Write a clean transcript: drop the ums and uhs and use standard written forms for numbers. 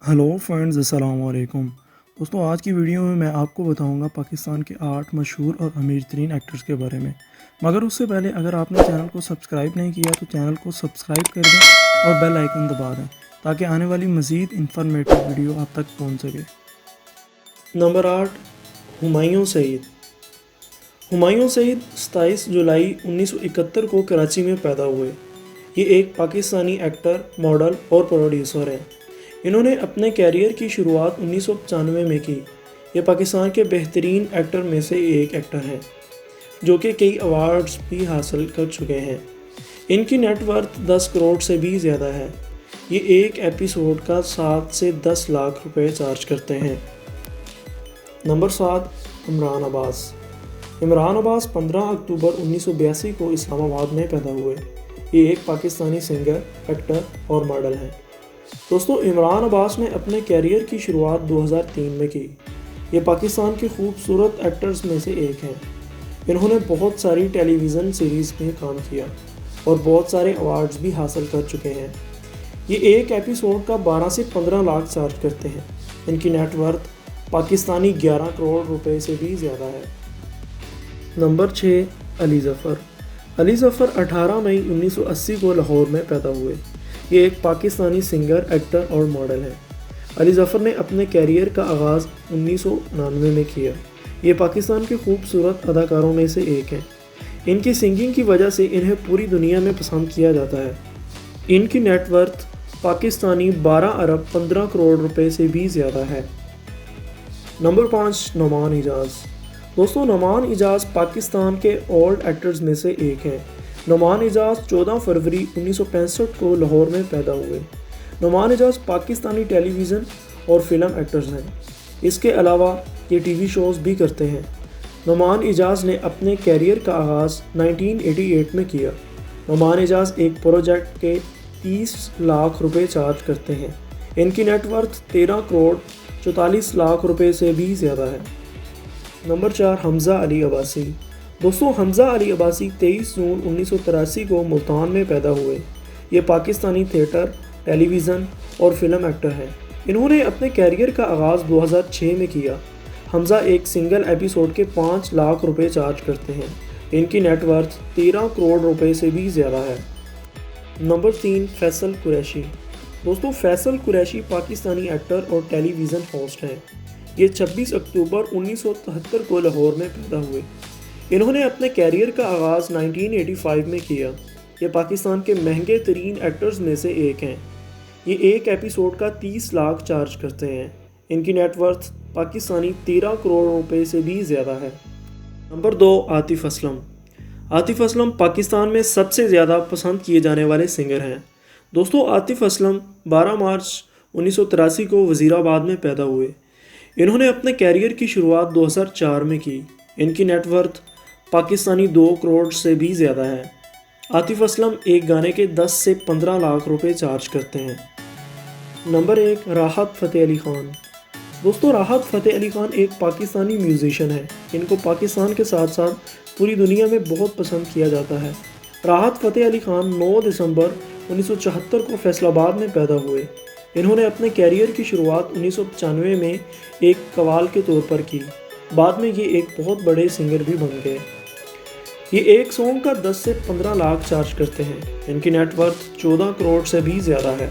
Hello friends, अस्सलाम वालेकुम। दोस्तों, आज की वीडियो में मैं आपको बताऊंगा पाकिस्तान के 8 मशहूर और अमीर तरीन एक्टर्स के बारे में। मगर उससे पहले अगर आपने चैनल को सब्सक्राइब नहीं किया तो चैनल को सब्सक्राइब कर दें और बेल आइकन दबा दें ताकि आने वाली मज़ीद इंफॉर्मेटिव वीडियो आप तक पहुंच सके। नंबर 8, हुमायूं सईद। हुमायूं सईद 27 जुलाई 1971 को कराची में पैदा हुए। ये एक पाकिस्तानी एक्टर, मॉडल और प्रोड्यूसर हैं। इन्होंने अपने कैरियर की शुरुआत 1995 में की। ये पाकिस्तान के बेहतरीन एक्टर में से एक एक्टर हैं जो कि कई अवार्ड्स भी हासिल कर चुके हैं। इनकी नेटवर्थ 10 करोड़ से भी ज़्यादा है। ये एक एपिसोड का 7 से 10 लाख रुपए चार्ज करते हैं। नंबर 7, इमरान अब्बास। इमरान अब्बास 15 अक्टूबर 1982 को इस्लामाबाद में पैदा हुए। ये एक पाकिस्तानी सिंगर, एक्टर और मॉडल हैं। दोस्तों, इमरान अब्बास ने अपने कैरियर की शुरुआत 2003 में की। ये पाकिस्तान के खूबसूरत एक्टर्स में से एक हैं। इन्होंने बहुत सारी टेलीविज़न सीरीज़ में काम किया और बहुत सारे अवार्ड्स भी हासिल कर चुके हैं। ये एक एपिसोड का 12 से 15 लाख चार्ज करते हैं। इनकी नेटवर्थ पाकिस्तानी 11 करोड़ रुपए से भी ज़्यादा है। नंबर 6, अली ज़फ़र। अली ज़फ़र 18 मई 1980 को लाहौर में पैदा हुए। ये एक पाकिस्तानी सिंगर, एक्टर और मॉडल हैं। अली ज़फ़र ने अपने कैरियर का आगाज़ 1999 में किया। ये पाकिस्तान के खूबसूरत अदाकारों में से एक हैं। इनकी सिंगिंग की वजह से इन्हें पूरी दुनिया में पसंद किया जाता है। इनकी नेटवर्थ पाकिस्तानी 12 अरब 15 करोड़ रुपए से भी ज़्यादा है। नंबर 5, नोमान इजाज़। दोस्तों, नोमान इजाज़ पाकिस्तान के ओल्ड एक्टर्स में से एक हैं। नोमान इजाज़ 14 फरवरी 1965 को लाहौर में पैदा हुए। नोमान इजाज़ पाकिस्तानी टेलीविज़न और फिल्म एक्टर्स हैं। इसके अलावा ये टीवी शोज़ भी करते हैं। नोमान इजाज़ ने अपने कैरियर का आगाज़ 1988 में किया। नोमान इजाज़ एक प्रोजेक्ट के 30 लाख रुपए चार्ज करते हैं। इनकी नेटवर्थ 13 करोड़ 44 लाख रुपए से भी ज़्यादा है। नंबर 4, हमज़ा अली अब्बासी। दोस्तों, हमज़ा अली अब्बासी 23 जून 1983 को मुल्तान में पैदा हुए। ये पाकिस्तानी थिएटर, टेलीविज़न और फिल्म एक्टर हैं। इन्होंने अपने कैरियर का आगाज़ 2006 में किया। हमज़ा एक सिंगल एपिसोड के 5 लाख रुपए चार्ज करते हैं। इनकी नेटवर्थ 13 करोड़ रुपए से भी ज़्यादा है। नंबर 3, फैसल कुरैशी। दोस्तों, फैसल कुरैशी पाकिस्तानी एक्टर और टेलीविज़न होस्ट हैं। ये 26 अक्टूबर 1973 को लाहौर में पैदा हुए। इन्होंने अपने कैरियर का आगाज़ 1985 में किया। ये पाकिस्तान के महंगे तरीन एक्टर्स में से एक हैं। ये एक एपिसोड का 30 लाख चार्ज करते हैं। इनकी नेटवर्थ पाकिस्तानी 13 करोड़ रुपए से भी ज़्यादा है। नंबर 2, आतिफ़ असलम। आतिफ़ असलम पाकिस्तान में सबसे ज़्यादा पसंद किए जाने वाले सिंगर हैं। दोस्तों, आतिफ़ असलम 12 मार्च 1983 को वज़ीराबाद में पैदा हुए। इन्होंने अपने कैरियर की शुरुआत 2004 में की। इनकी नेटवर्थ पाकिस्तानी 2 करोड़ से भी ज़्यादा है। आतिफ़ असलम एक गाने के 10 से 15 लाख रुपए चार्ज करते हैं। नंबर 1, राहत फ़तेह अली ख़ान। दोस्तों, राहत फ़तेह अली ख़ान एक पाकिस्तानी म्यूज़िशियन है। इनको पाकिस्तान के साथ साथ पूरी दुनिया में बहुत पसंद किया जाता है। राहत फ़तेह अली ख़ान 9 दिसंबर 1974 को फैसलाबाद में पैदा हुए। इन्होंने अपने कैरियर की शुरुआत 1995 में एक कव्वाल के तौर पर की। बाद में ये एक बहुत बड़े सिंगर भी बन गए। ये एक सॉन्ग का 10 से 15 लाख चार्ज करते हैं। इनकी नेटवर्थ 14 करोड़ से भी ज़्यादा है।